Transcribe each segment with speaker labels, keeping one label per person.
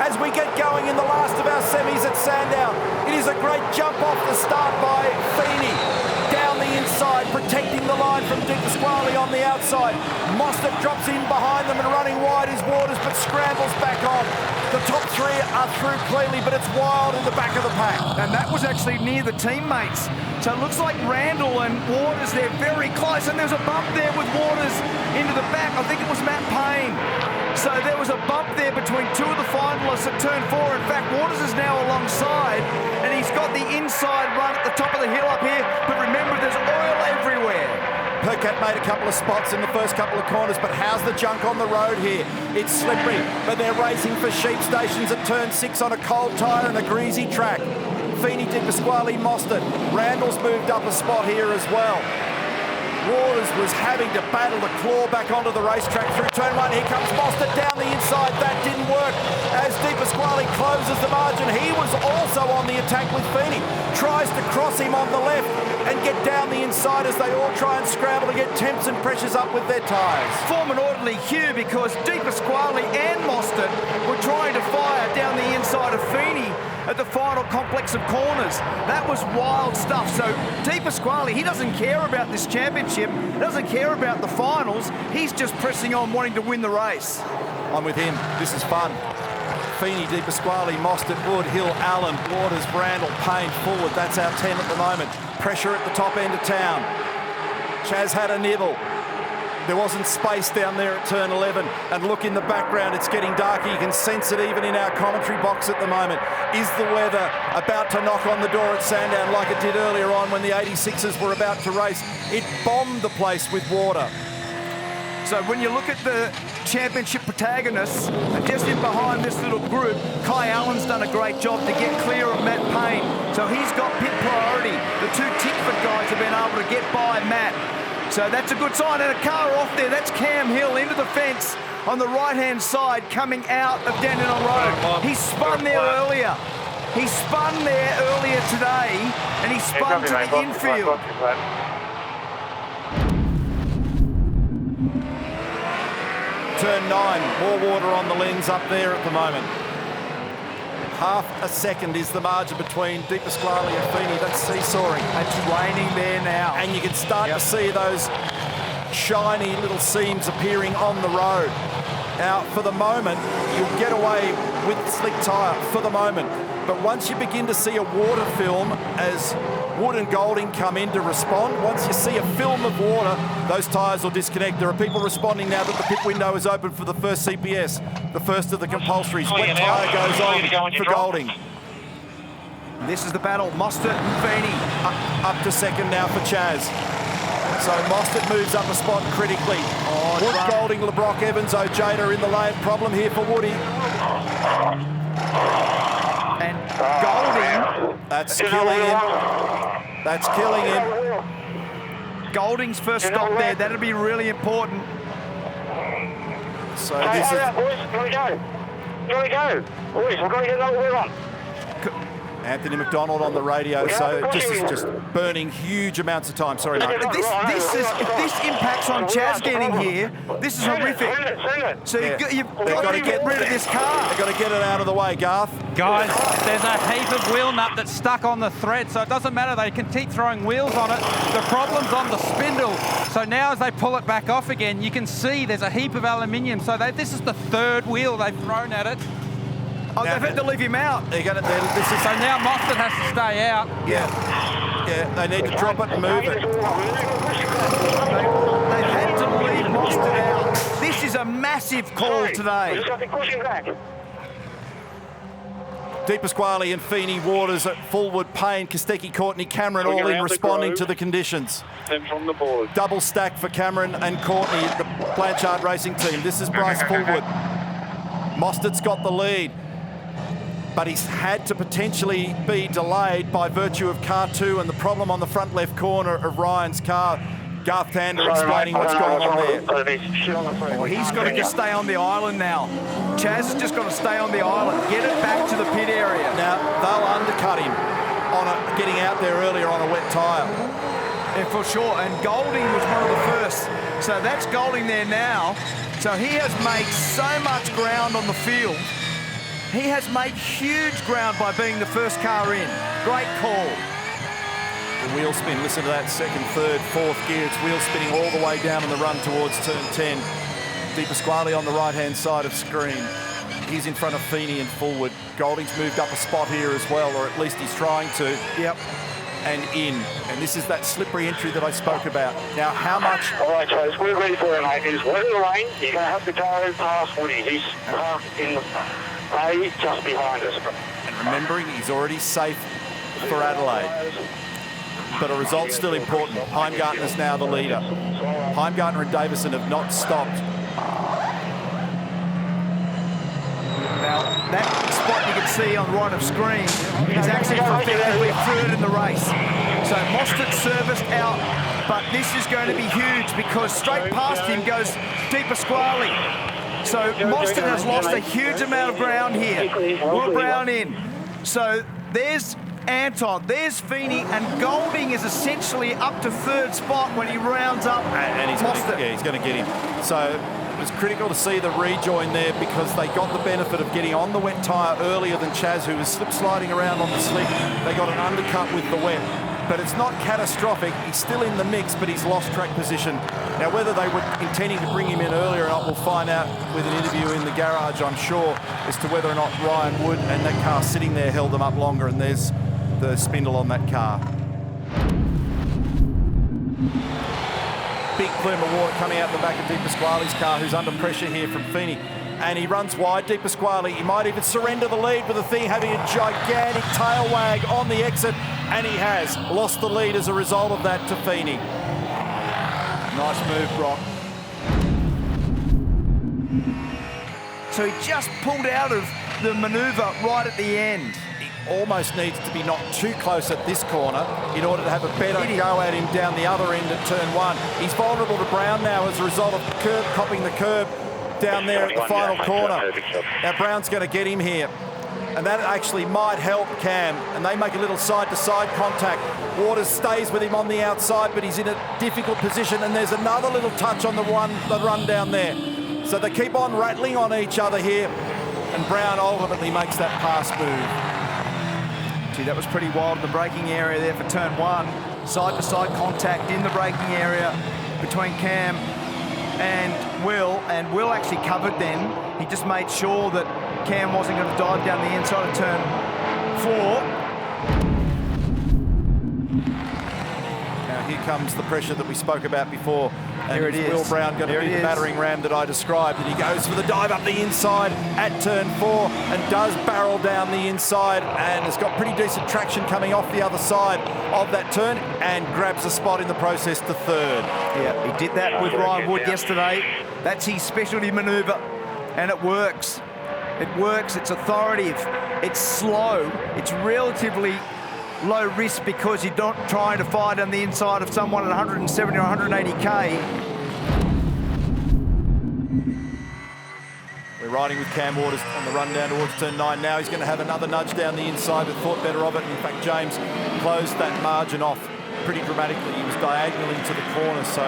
Speaker 1: as we get going in the last of our semis at Sandown. It is a great jump off the start by Feeney. Down the inside, protecting the line from Di Pasquale on the outside. Mostert drops in behind them and running wide is Waters, but scrambles back on. The top three are through cleanly, but it's Wild in the back of the pack.
Speaker 2: And that was actually near the teammates. So it looks like Randall and Waters, they're very close. And there's a bump there with Waters into the back. I think it was Matt Payne. So there was a bump there between two of the finalists at turn 4. In fact, Waters is now alongside, and he's got the inside run at the top of the hill up here. But remember, there's oil everywhere.
Speaker 1: Percat made a couple of spots in the first couple of corners, but how's the junk on the road here? It's slippery, but they're racing for sheep stations at turn 6 on a cold tyre and a greasy track. Feeney, Di Pasquale, Mostert. Randall's moved up a spot here as well. Waters was having to battle the claw back onto the racetrack through turn 1. Here comes Mostert down the inside. That didn't work as Di Pasquale closes the margin. He was also on the attack with Feeney. Tries to cross him on the left and get down the inside as they all try and scramble to get temps and pressures up with their tyres.
Speaker 2: Form an orderly queue because Di Pasquale and Mostert were trying to fire down the inside of Feeney at the final complex of corners. That was wild stuff. So Di Pasquale, he doesn't care about this championship, doesn't care about the finals. He's just pressing on, wanting to win the race.
Speaker 1: I'm with him. This is fun. Feeney, Di Pasquale, Mostert, Wood, Hill, Allen, Waters, Randall, Payne forward. That's our 10 at the moment. Pressure at the top end of town. Chaz had a nibble. There wasn't space down there at turn 11. And look in the background, it's getting darker. You can sense it even in our commentary box at the moment. Is the weather about to knock on the door at Sandown like it did earlier on when the 86ers were about to race? It bombed the place with water.
Speaker 2: So when you look at the championship protagonists, and just in behind this little group, Kai Allen's done a great job to get clear of Matt Payne. So he's got pit priority. The two Tickford guys have been able to get by Matt. So that's a good sign. And a car off there, that's Cam Hill into the fence on the right-hand side coming out of Dandenong Road. He spun there earlier. He spun there earlier today, and he spun to the infield.
Speaker 1: Turn 9, more water on the lens up there at the moment. Half a second is the margin between Di Pasquale and Feeney. That's seesawing.
Speaker 2: It's raining there now.
Speaker 1: And you can start to see those shiny little seams appearing on the road. Now, for the moment, you'll get away with slick tyre for the moment. But once you begin to see a water film as Wood and Golding come in to respond, once you see a film of water, those tyres will disconnect. There are people responding now that the pit window is open for the first CPS, the first of the compulsories. Wet tyre goes on for Golding.
Speaker 2: This is the battle, Mostert and Feeney.
Speaker 1: Up to second now for Chaz. So Mostert moves up a spot critically. Wood, Golding, LeBrock, Evans, Ojeda in the lane. Problem here for Woody.
Speaker 2: And Golding.
Speaker 1: That's killing him. That's killing him.
Speaker 2: Golding's first stop there. That'll be really important.
Speaker 1: So this is...
Speaker 3: boys, here we go. Here we go. Boys, we've got to get over on.
Speaker 1: Anthony McDonald on the radio, so this is just burning huge amounts of time. Sorry, Mark.
Speaker 2: If this impacts on Chaz getting here, this is horrific. So you've got to get rid of this car.
Speaker 1: They've got to get it out of the way, Garth.
Speaker 4: Guys, there's a heap of wheel nut that's stuck on the thread, so it doesn't matter. They can keep throwing wheels on it. The problem's on the spindle. So now as they pull it back off again, you can see there's a heap of aluminium. So this is the third wheel they've thrown at it.
Speaker 2: Oh, they've had to leave him out.
Speaker 4: So now Mostert has to stay out.
Speaker 1: Yeah, they need to drop it and move it.
Speaker 2: They've had to leave Mostert out. This is a massive call today.
Speaker 1: Di Pasquale and Feeney, Waters at Fullwood, Payne, Kostecki, Courtney, Cameron all in responding to the conditions.
Speaker 3: From the board.
Speaker 1: Double stack for Cameron and Courtney, the Blanchard Racing team. This is Bryce Fullwood. Mostert's got the lead, but he's had to potentially be delayed by virtue of car 2 and the problem on the front left corner of Ryan's car. Garth Tander explaining what's going on there.
Speaker 2: Well, he's got to just stay on the island now. Chaz has just got to stay on the island, get it back to the pit area.
Speaker 1: Now, they'll undercut him on getting out there earlier on a wet tyre.
Speaker 2: Yeah, for sure, and Golding was one of the first. So that's Golding there now. So he has made so much ground on the field. He has made huge ground by being the first car in. Great call.
Speaker 1: The wheel spin, listen to that, second, third, fourth gear. It's wheel spinning all the way down on the run towards turn 10. Di Pasquale on the right-hand side of screen. He's in front of Feeney and forward. Golding's moved up a spot here as well, or at least he's trying to.
Speaker 2: Yep.
Speaker 1: And in. And this is that slippery entry that I spoke about. Now, how much...
Speaker 3: All right, so we're ready for it, mate. He's in the lane. You're going to have to go past Woody. He's parked in the A just behind us.
Speaker 1: And remembering, he's already safe for Adelaide. But a result's still important. Heimgartner's now the leader. Heimgartner and Davison have not stopped.
Speaker 2: Now, that spot you can see on right of screen is actually effectively third in the race. So Mostert serviced out, but this is going to be huge because straight past him goes Di Pasquale. So Mostert has lost a huge amount of ground here. Will Brown in. So there's Anton, there's Feeney, and Golding is essentially up to third spot when he rounds up.
Speaker 1: And he's going to get him. So it was critical to see the rejoin there because they got the benefit of getting on the wet tyre earlier than Chaz, who was slip sliding around on the slick. They got an undercut with the wet. But it's not catastrophic. He's still in the mix, but he's lost track position. Now, whether they were intending to bring him in earlier or not, we'll find out with an interview in the garage, I'm sure, as to whether or not Ryan Wood and that car sitting there held them up longer, and there's the spindle on that car. Big plume of water coming out the back of Di Pasquale's car, who's under pressure here from Feeney. And he runs wide. Di Pasquale, he might even surrender the lead with the thing having a gigantic tail wag on the exit, and he has lost the lead as a result of that to Feeney. Nice move, Brock.
Speaker 2: So he just pulled out of the manoeuvre right at the end.
Speaker 1: He almost needs to be not too close at this corner in order to have a better go at him down the other end at turn 1. He's vulnerable to Brown now as a result of copping the curb down there at the final corner. Now Brown's going to get him here, and that actually might help Cam, and they make a little side-to-side contact. Waters stays with him on the outside, but he's in a difficult position, and there's another little touch on the run down there. So they keep on rattling on each other here, and Brown ultimately makes that pass move.
Speaker 2: Gee, that was pretty wild in the braking area there for turn 1. Side-to-side contact in the braking area between Cam and Will actually covered them. He just made sure that Cam wasn't going to dive down the inside of turn 4.
Speaker 1: Now here comes the pressure that we spoke about before. And
Speaker 2: here it is.
Speaker 1: Will Brown going to be the battering ram that I described, and he goes for the dive up the inside at turn 4 and does barrel down the inside, and has got pretty decent traction coming off the other side of that turn and grabs a spot in the process to third.
Speaker 2: Yeah, he did that with Ryan Wood yesterday. That's his specialty manoeuvre, and it works. It works, it's authoritative, it's slow, it's relatively low risk because you're not trying to fight on the inside of someone at 170 or 180k.
Speaker 1: We're riding with Cam Waters on the run down towards turn 9 now. He's going to have another nudge down the inside, but thought better of it. In fact, James closed that margin off pretty dramatically. He was diagonal into the corner, so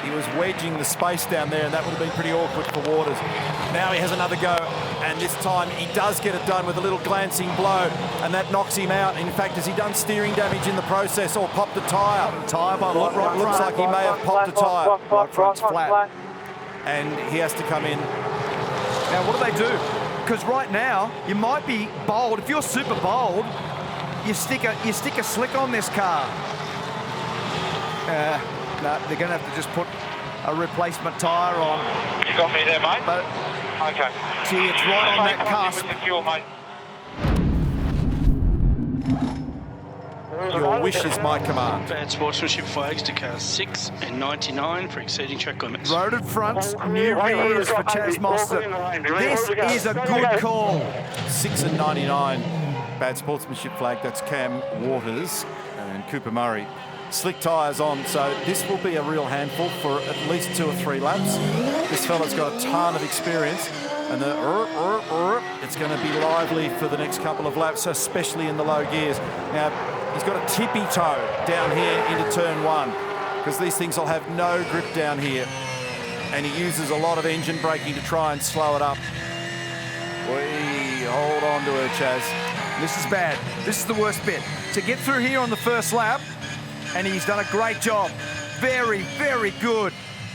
Speaker 1: he was wedging the space down there, and that would have been pretty awkward for Waters. Now he has another go, and this time he does get it done with a little glancing blow, and that knocks him out. In fact, has he done steering damage in the process or popped a tyre?
Speaker 2: Tyre by right
Speaker 1: looks like he may have popped a tyre.
Speaker 2: Right front's flat.
Speaker 1: And he has to come in.
Speaker 2: Now, what do they do? Because right now, you might be bold. If you're super bold, you stick a slick on this car. No, they're going to have to just put a replacement tyre on.
Speaker 3: You got me there, mate?
Speaker 2: But,
Speaker 3: okay.
Speaker 2: See, it's right on that cusp.
Speaker 3: Fuel, mate.
Speaker 1: Your wish is my command.
Speaker 5: Bad sportsmanship flags to cars 6 and 99 for exceeding track limits.
Speaker 2: Roaded fronts, new rears for Chaz Mostert. This is a good call.
Speaker 1: 6 and 99. Bad sportsmanship flag. That's Cam Waters and Cooper Murray. Slick tyres on, so this will be a real handful for at least 2 or 3 laps. This fella's got a ton of experience, and it's going to be lively for the next couple of laps, especially in the low gears. Now, he's got a tippy toe down here into turn 1, because these things will have no grip down here, and he uses a lot of engine braking to try and slow it up. hold on to her, Chaz.
Speaker 2: This is bad. This is the worst bit. To get through here on the first lap, and he's done a great job. Very, very good.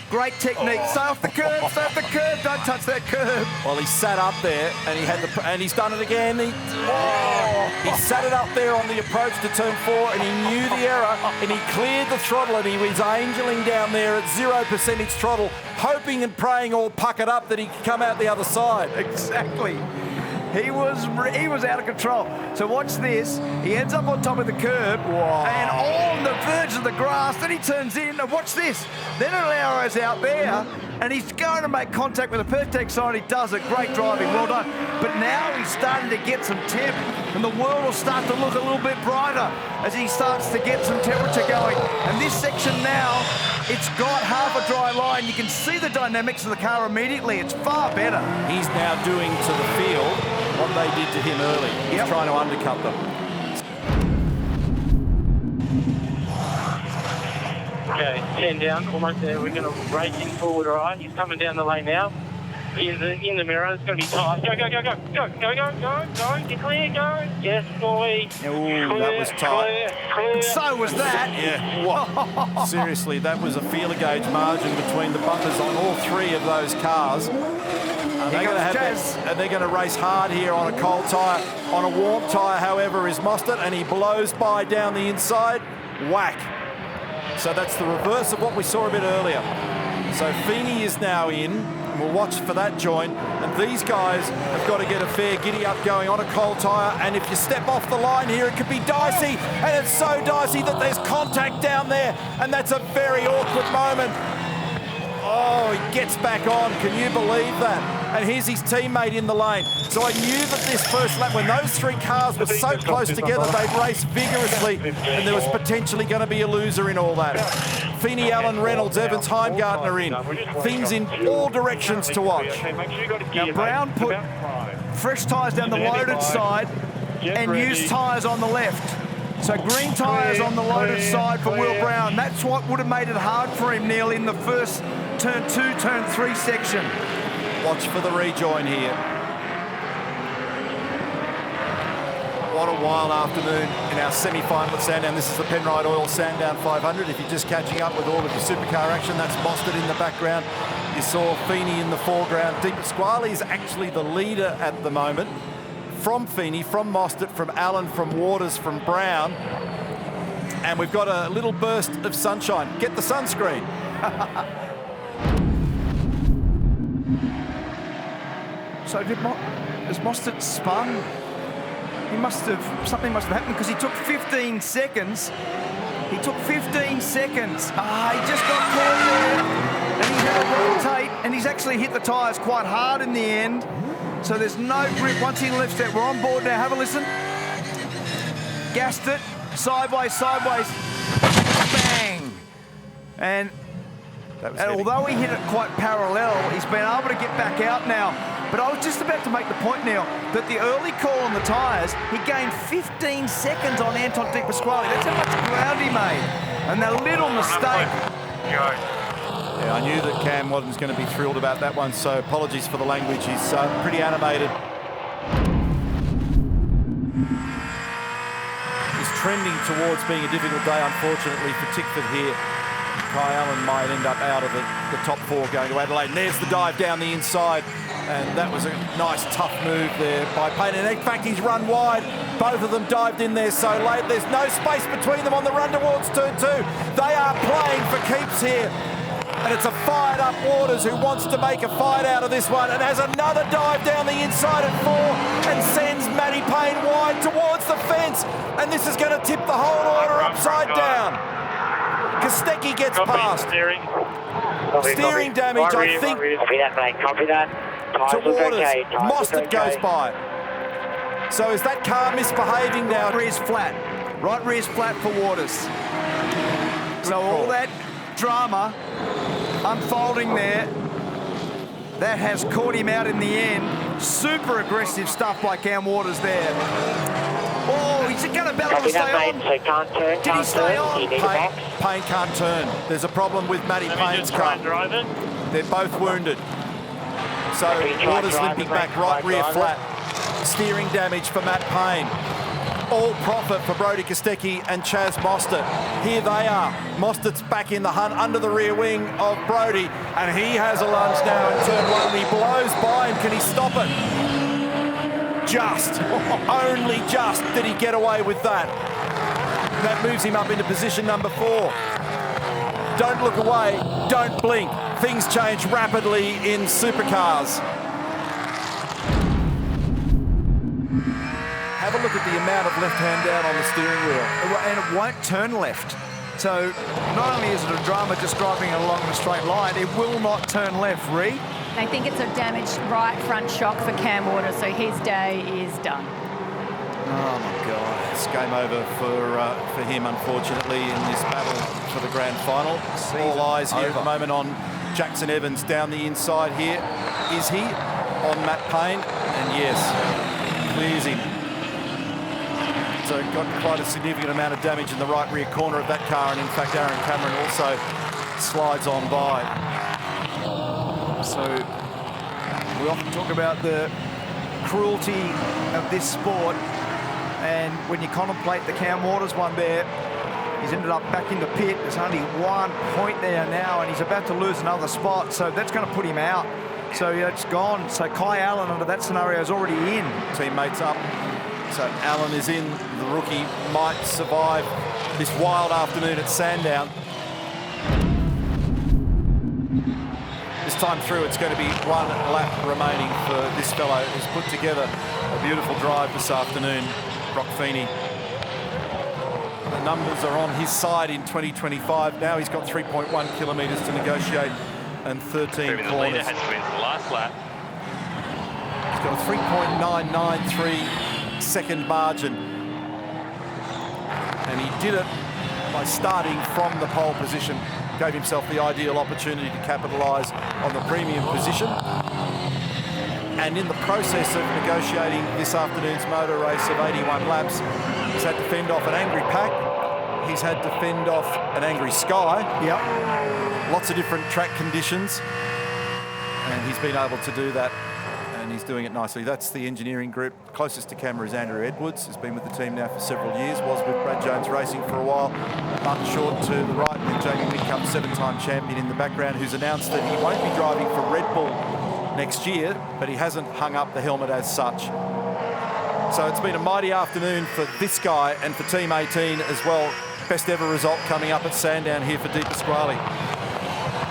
Speaker 2: Great technique. Stay off the curb, stay off the curb. Don't touch that curb.
Speaker 1: Well, he sat up there, and and he's done it again. He sat it up there on the approach to turn 4, and he knew the error, and he cleared the throttle, and he was angeling down there at 0% throttle, hoping and praying all puckered up that he could come out the other side.
Speaker 2: Exactly. He was out of control. So watch this. He ends up on top of the curb and on the verge of the grass. Then he turns in and watch this. Then an arrow's out there and he's going to make contact with the Pertex sign. He does it. Great driving. Well done. But now he's starting to get some temp and the world will start to look a little bit brighter as he starts to get some temperature going. And this section now, it's got half a dry line. You can see the dynamics of the car immediately. It's far better.
Speaker 1: He's now doing to the field what they did to him early. He's trying to undercut them.
Speaker 3: Okay, 10 down, almost there. We're going to race him forward, all right? He's coming down the lane now. In the mirror, it's going to be tight. Go, go, go, go, go, go, go, go, go, get clear, go. Yes, boy.
Speaker 1: Ooh, that was tight.
Speaker 3: Clear.
Speaker 2: So was that.
Speaker 1: Yeah. Whoa. Seriously, that was a feeler gauge margin between the bumpers on all 3 of those cars. They're going to race hard here on a cold tyre. On a warm tyre, however, is Mostert, and he blows by down the inside. Whack. So that's the reverse of what we saw a bit earlier. So Feeney is now in. We'll watch for that joint. And these guys have got to get a fair giddy-up going on a cold tyre. And if you step off the line here, it could be dicey. And it's so dicey that there's contact down there. And that's a very awkward moment. Oh, he gets back on. Can you believe that? And here's his teammate in the lane. So I knew that this first lap, when those 3 cars were so close together, they'd race vigorously, and there was potentially going to be a loser in all that. Feeney, Allen, Reynolds, Evans, Heimgartner in. Things in all directions to watch.
Speaker 2: Now Brown put fresh tyres down the loaded side and used tyres on the left. So green tyres on the loaded side for Will Brown. That's what would have made it hard for him, Neil, in the first turn 2, turn 3 section.
Speaker 1: Watch for the rejoin here. What a wild afternoon in our semi-final at Sandown. This is the Penrite Oil Sandown 500. If you're just catching up with all of the supercar action, that's Mostert in the background. You saw Feeney in the foreground. Deep Pasquale is actually the leader at the moment. From Feeney, from Mostert, from Allen, from Waters, from Brown. And we've got a little burst of sunshine. Get the sunscreen.
Speaker 2: So has Mostert spun? Something must have happened because he took 15 seconds. He took 15 seconds. He just got caught there. And he had to rotate, and he's actually hit the tyres quite hard in the end. So there's no grip once he lifts it. We're on board now. Have a listen. Gassed it. Sideways, sideways. Bang. And although he hit it quite parallel, he's been able to get back out now. But I was just about to make the point, Neil, that the early call on the tyres, he gained 15 seconds on Anton Di Pasquale. That's how much ground he made. And that little mistake.
Speaker 1: Yeah, I knew that Cam wasn't going to be thrilled about that one, so apologies for the language. He's pretty animated. He's trending towards being a difficult day, unfortunately, for Tickford here. Kai Allen might end up out of the top 4 going to Adelaide. And there's the dive down the inside. And that was a nice, tough move there by Payne. And in fact, he's run wide. Both of them dived in there so late. There's no space between them on the run towards turn 2. They are playing for keeps here. And it's a fired-up Waters who wants to make a fight out of this one and has another dive down the inside at 4 and sends Matty Payne wide towards the fence. And this is going to tip the whole order upside down. Kostecki gets past. Steering damage, I think,
Speaker 3: Copy that, mate. Copy that.
Speaker 1: to Waters. Mostert goes by. So is that car misbehaving now?
Speaker 2: Right rear's flat. Right rear's flat for Waters. So all that drama unfolding there, that has caught him out in the end. Super aggressive stuff by Cam Waters there. Oh, he's going to battle to stay on.
Speaker 3: So can't turn.
Speaker 2: Did he stay on?
Speaker 1: Payne can't turn. There's a problem with Matty Payne's car. They're both wounded. So Waters limping back right rear flat. steering damage for Matt Payne. All profit for Brodie Kostecki and Chaz Mostert. Here they are. Mostert's back in the hunt under the rear wing of Brodie, and he has a lunge now in turn one. He blows by him. Can he stop it? Just. Only just did he get away with that. That moves him up into position number 4. Don't look away. Don't blink. Things change rapidly in supercars. Have a look at the amount of left hand down on the steering wheel.
Speaker 2: And it won't turn left. So not only is it a drama just driving along the straight line, it will not turn left. Ree?
Speaker 6: I think it's a damaged right front shock for Cam Waters, so his day is done.
Speaker 1: Oh my God, it's game over for him, unfortunately, in this battle for the grand final. All eyes here at the moment on Jackson Evans down the inside here. Is he on Matt Payne? And yes, clears him. So got quite a significant amount of damage in the right rear corner of that car, and in fact Aaron Cameron also slides on by.
Speaker 2: So we often talk about the cruelty of this sport, and when you contemplate the Cam Waters one there, he's ended up back in the pit. There's only 1 point there now, and he's about to lose another spot, so that's going to put him out. So yeah, it's gone. So Kai Allen under that scenario is already in.
Speaker 1: Teammates up. So Allen is in. The rookie might survive this wild afternoon at Sandown. This time through, it's going to be 1 lap remaining for this fellow who's put together a beautiful drive this afternoon, Brock Feeney. The numbers are on his side in 2025. Now he's got 3.1 kilometres to negotiate and 13
Speaker 7: The
Speaker 1: corners.
Speaker 7: leader has to win the last lap.
Speaker 1: He's got a 3.993 second margin. And he did it by starting from the pole position. Gave himself the ideal opportunity to capitalise on the premium position. And in the process of negotiating this afternoon's motor race of 81 laps, he's had to fend off an angry pack. He's had to fend off an angry sky.
Speaker 2: Yep.
Speaker 1: Lots of different track conditions. And he's been able to do that. And he's doing it nicely. That's the engineering group. Closest to camera is Andrew Edwards, who's been with the team now for several years, was with Brad Jones Racing for a while. Martin Short to the right, and Jamie Whitcup, 7-time champion in the background, who's announced that he won't be driving for Red Bull next year, but he hasn't hung up the helmet as such. So it's been a mighty afternoon for this guy and for Team 18 as well. Best ever result coming up at Sandown here for De Pasquale.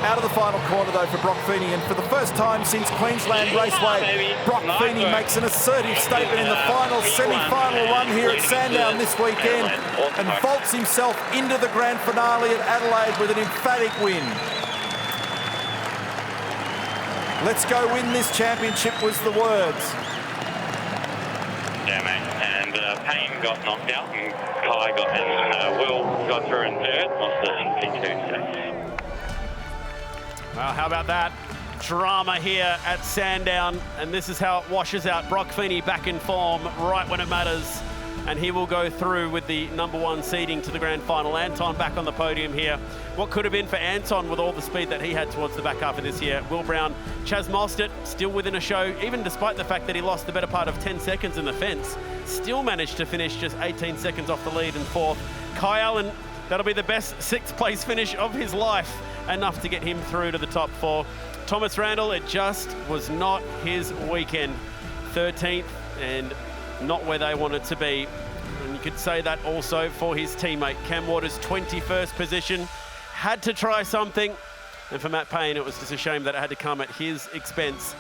Speaker 1: Out of the final corner though for Brock Feeney, and for the first time since Queensland Raceway, Brock Feeney makes an assertive statement in the final semi-final run here at Sandown this weekend and vaults himself into the grand finale at Adelaide with an emphatic win. Let's go win this championship was the words.
Speaker 3: Yeah, mate. And Payne got knocked out, and Kai got, and Will got through in third, Mostert in P2. So.
Speaker 8: Well, how about that? Drama here at Sandown, and this is how it washes out. Brock Feeney back in form right when it matters, and he will go through with the #1 seeding to the grand final. Anton back on the podium here. What could have been for Anton with all the speed that he had towards the back half of this year. Will Brown, Chaz Mostert still within a show, even despite the fact that he lost the better part of 10 seconds in the fence, still managed to finish just 18 seconds off the lead in 4th. Kai Allen, that'll be the best 6th place finish of his life, enough to get him through to the top 4. Thomas Randall, it just was not his weekend. 13th and not where they wanted to be. And you could say that also for his teammate. Cam Waters, 21st position. Had to try something. And for Matt Payne, it was just a shame that it had to come at his expense.